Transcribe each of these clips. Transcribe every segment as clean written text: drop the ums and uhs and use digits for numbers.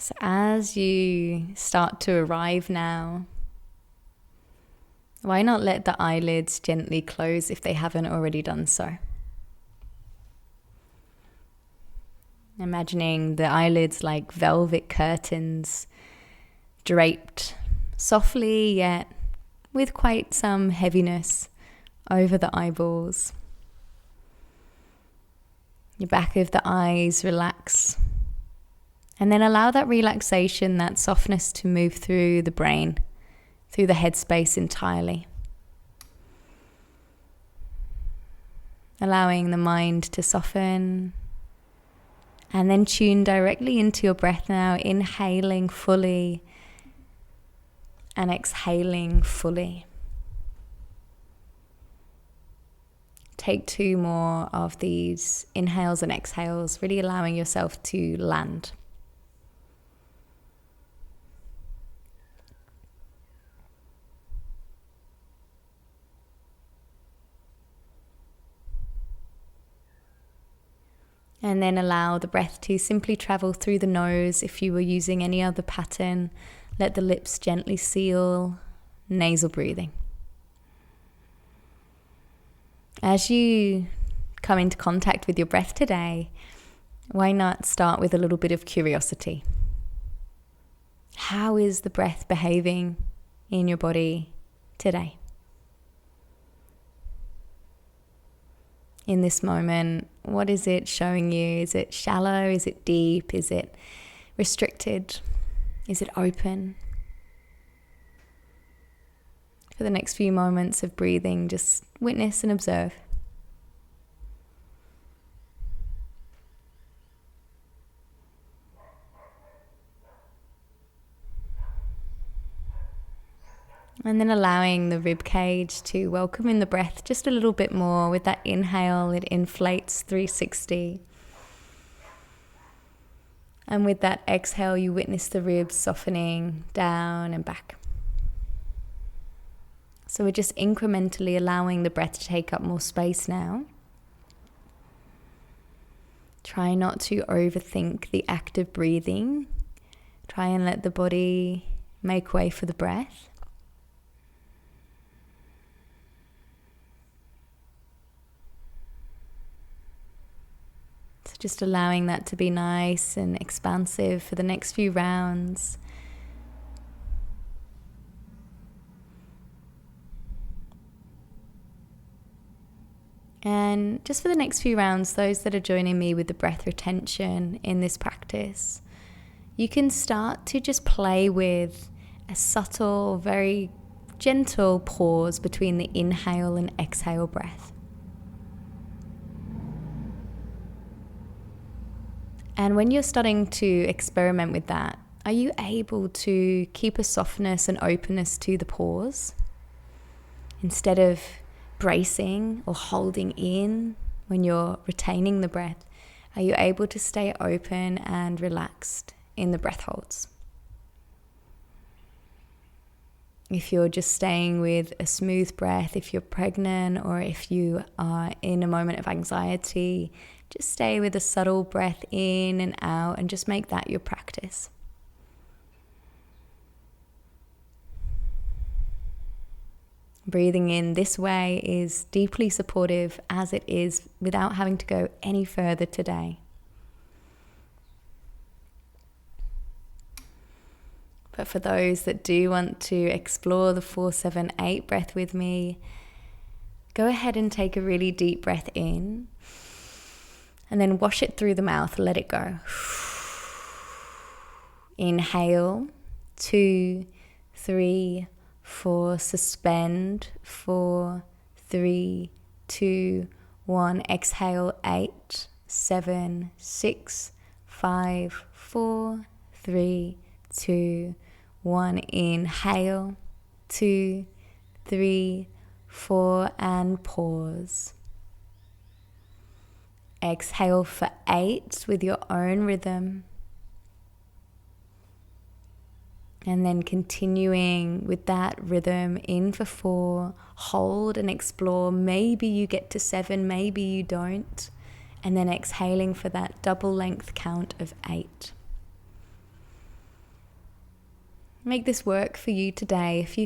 So as you start to arrive now, why not let the eyelids gently close if they haven't already done so? Imagining the eyelids like velvet curtains, draped softly yet with quite some heaviness over the eyeballs. Your back of the eyes relax. And then allow that relaxation, that softness to move through the brain, through the headspace entirely. Allowing the mind to soften. And then tune directly into your breath now, inhaling fully and exhaling fully. Take 2 more of these inhales and exhales, really allowing yourself to land. And then allow the breath to simply travel through the nose. If you were using any other pattern, let the lips gently seal, nasal breathing. As you come into contact with your breath today, why not start with a little bit of curiosity? How is the breath behaving in your body today? In this moment, what is it showing you? Is it shallow? Is it deep? Is it restricted? Is it open? For the next few moments of breathing, just witness and observe. And then allowing the rib cage to welcome in the breath just a little bit more. With that inhale, it inflates 360. And with that exhale, you witness the ribs softening down and back. So we're just incrementally allowing the breath to take up more space now. Try not to overthink the act of breathing. Try and let the body make way for the breath. So just allowing that to be nice and expansive for the next few rounds. And just for the next few rounds, those that are joining me with the breath retention in this practice, you can start to just play with a subtle, very gentle pause between the inhale and exhale breath. And when you're starting to experiment with that, are you able to keep a softness and openness to the pause? Instead of bracing or holding in when you're retaining the breath, are you able to stay open and relaxed in the breath holds? If you're just staying with a smooth breath, if you're pregnant or if you are in a moment of anxiety, just stay with a subtle breath in and out and just make that your practice. Breathing in this way is deeply supportive as it is without having to go any further today. But for those that do want to explore the 4-7-8 breath with me, go ahead and take a really deep breath in and then wash it through the mouth, let it go. Inhale, 2, 3, 4, suspend, 4, 3, 2, 1, exhale, 8, 7, 6, 5, 4, 3, 2, 1, inhale, 2, 3, 4, and pause. Exhale for 8 with your own rhythm. And then continuing with that rhythm in for 4, hold and explore. Maybe you get to 7, maybe you don't. And then exhaling for that double length count of 8. Make this work for you today. If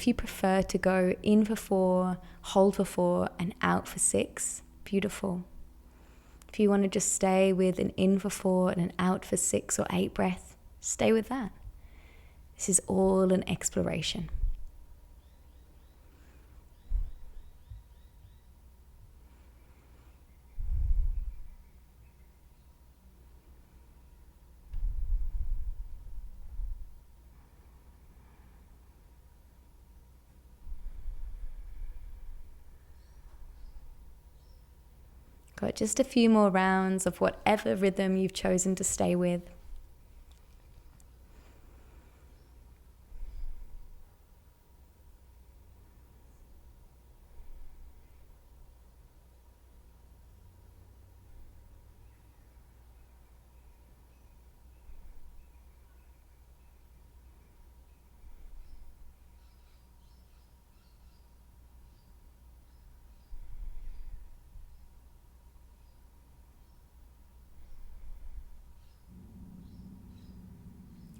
you prefer to go in for 4, hold for 4, and out for 6, beautiful. If you want to just stay with an in for 4 and an out for 6 or 8 breath, stay with that. This is all an exploration. Got just a few more rounds of whatever rhythm you've chosen to stay with.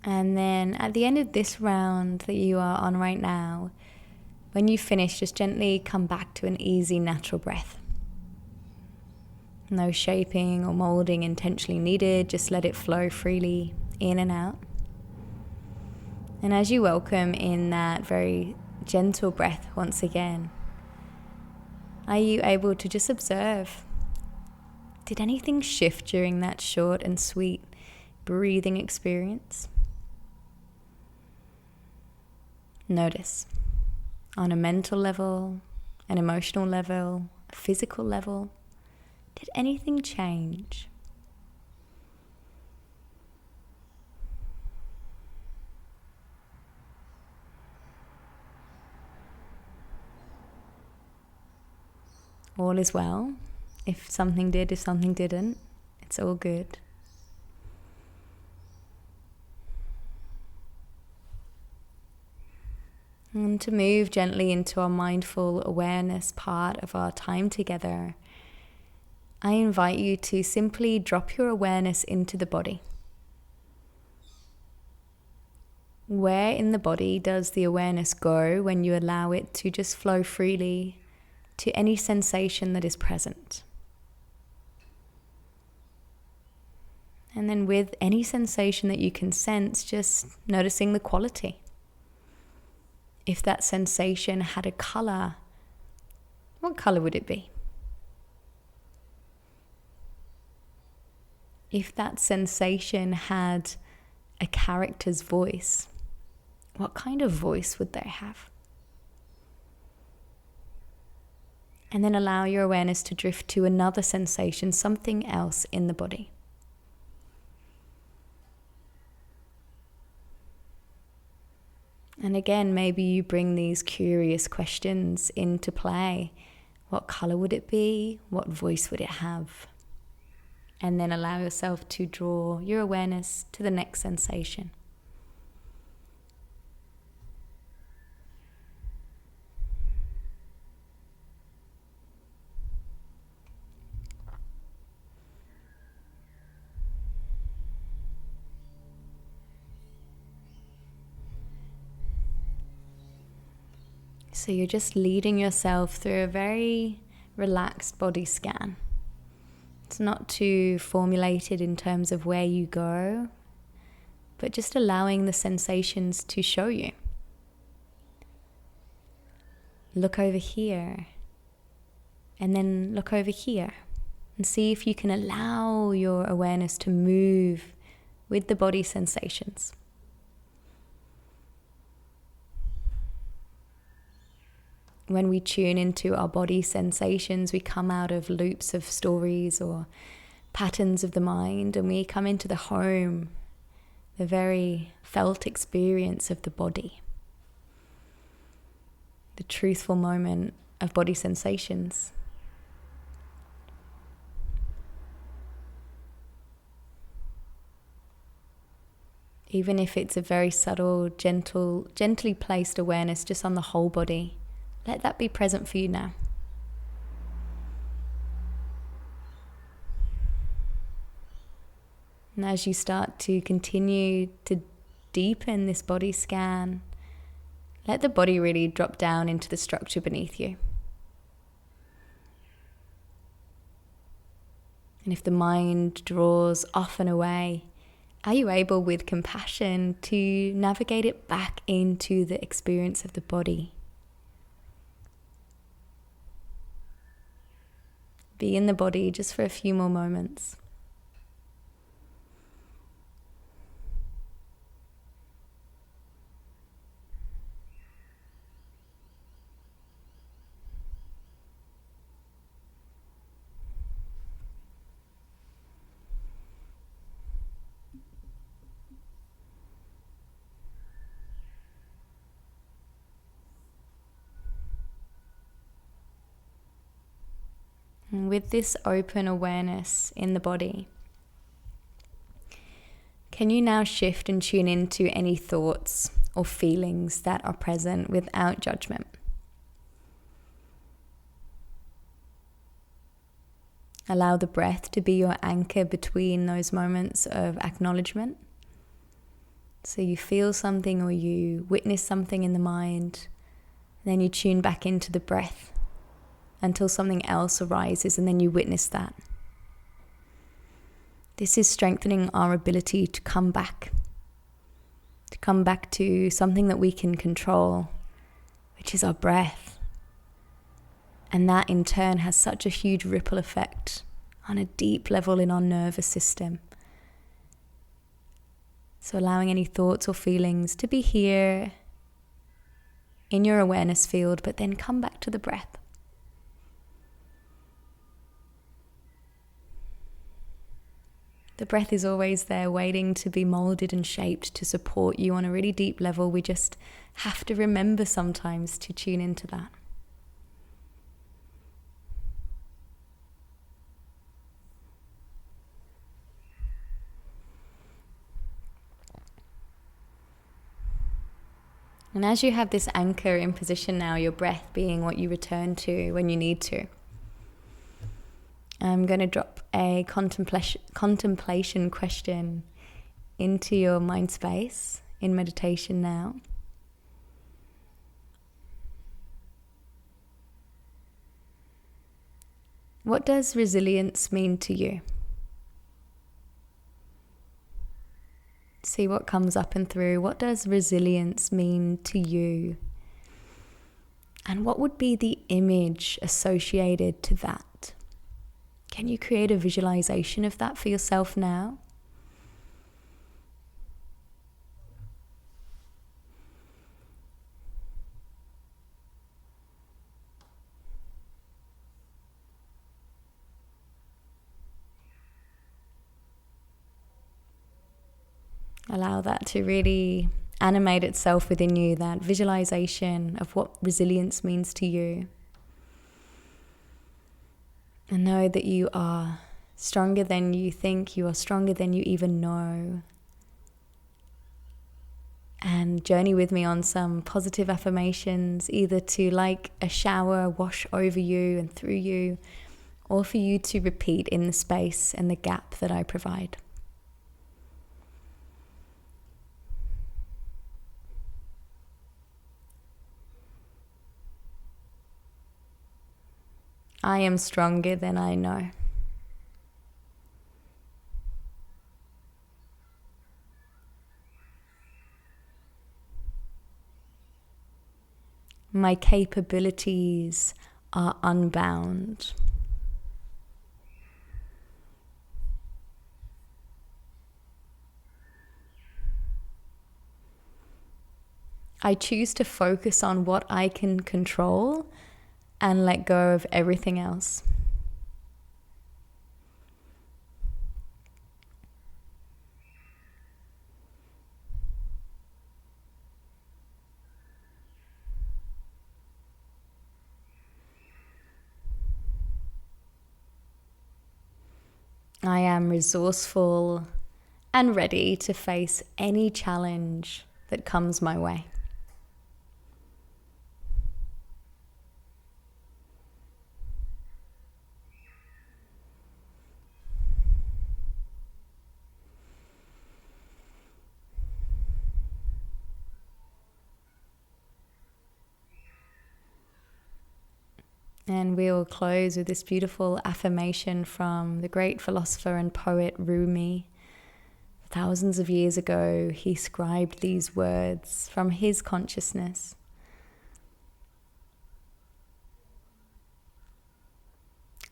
And then at the end of this round that you are on right now, when you finish, just gently come back to an easy, natural breath. No shaping or molding intentionally needed, just let it flow freely in and out. And as you welcome in that very gentle breath once again, are you able to just observe? Did anything shift during that short and sweet breathing experience? Notice on a mental level, an emotional level, a physical level, did anything change? All is well. If something did, if something didn't, it's all good. And to move gently into our mindful awareness part of our time together, I invite you to simply drop your awareness into the body. Where in the body does the awareness go when you allow it to just flow freely to any sensation that is present? And then with any sensation that you can sense, just noticing the quality. If that sensation had a color, what color would it be? If that sensation had a character's voice, what kind of voice would they have? And then allow your awareness to drift to another sensation, something else in the body. And again, maybe you bring these curious questions into play. What color would it be? What voice would it have? And then allow yourself to draw your awareness to the next sensation. So you're just leading yourself through a very relaxed body scan. It's not too formulated in terms of where you go, but just allowing the sensations to show you. Look over here, and then look over here, and see if you can allow your awareness to move with the body sensations. When we tune into our body sensations, we come out of loops of stories or patterns of the mind, and we come into the home, the very felt experience of the body, the truthful moment of body sensations. Even if it's a very subtle, gently placed awareness just on the whole body, let that be present for you now. And as you start to continue to deepen this body scan. Let the body really drop down into the structure beneath you. And if the mind draws off and away, are you able with compassion to navigate it back into the experience of the body? Be in the body just for a few more moments. And with this open awareness in the body, can you now shift and tune into any thoughts or feelings that are present without judgment? Allow the breath to be your anchor between those moments of acknowledgement. So you feel something or you witness something in the mind, then you tune back into the breath until something else arises, and then you witness that. This is strengthening our ability to come back to something that we can control, which is our breath. And that in turn has such a huge ripple effect on a deep level in our nervous system. So allowing any thoughts or feelings to be here in your awareness field, but then come back to the breath. The breath is always there waiting to be molded and shaped to support you on a really deep level. We just have to remember sometimes to tune into that. And as you have this anchor in position now, your breath being what you return to when you need to, I'm going to drop a contemplation question into your mind space in meditation now. What does resilience mean to you? See what comes up and through. What does resilience mean to you? And what would be the image associated to that? Can you create a visualization of that for yourself now? Allow that to really animate itself within you, that visualization of what resilience means to you. And know that you are stronger than you think, you are stronger than you even know. And journey with me on some positive affirmations, either to like a shower wash over you and through you, or for you to repeat in the space and the gap that I provide. I am stronger than I know. My capabilities are unbound. I choose to focus on what I can control and let go of everything else. I am resourceful and ready to face any challenge that comes my way. And we'll close with this beautiful affirmation from the great philosopher and poet Rumi. Thousands of years ago, he scribed these words from his consciousness.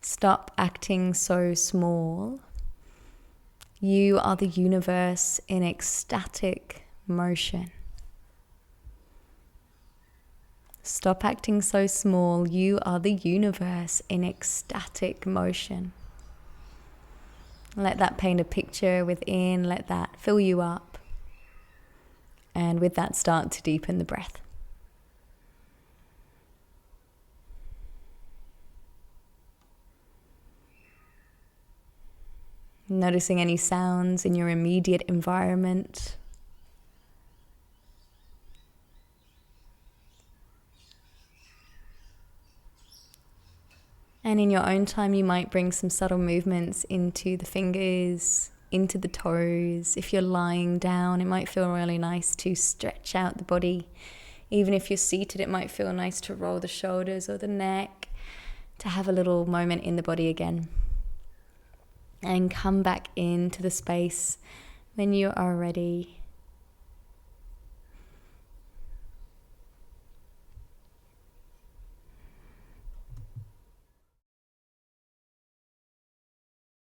Stop acting so small. You are the universe in ecstatic motion. Stop acting so small. You are the universe in ecstatic motion. Let that paint a picture within. Let that fill you up. And with that, start to deepen the breath. Noticing any sounds in your immediate environment. And in your own time, you might bring some subtle movements into the fingers, into the toes. If you're lying down, it might feel really nice to stretch out the body. Even if you're seated, it might feel nice to roll the shoulders or the neck, to have a little moment in the body again. And come back into the space when you are ready.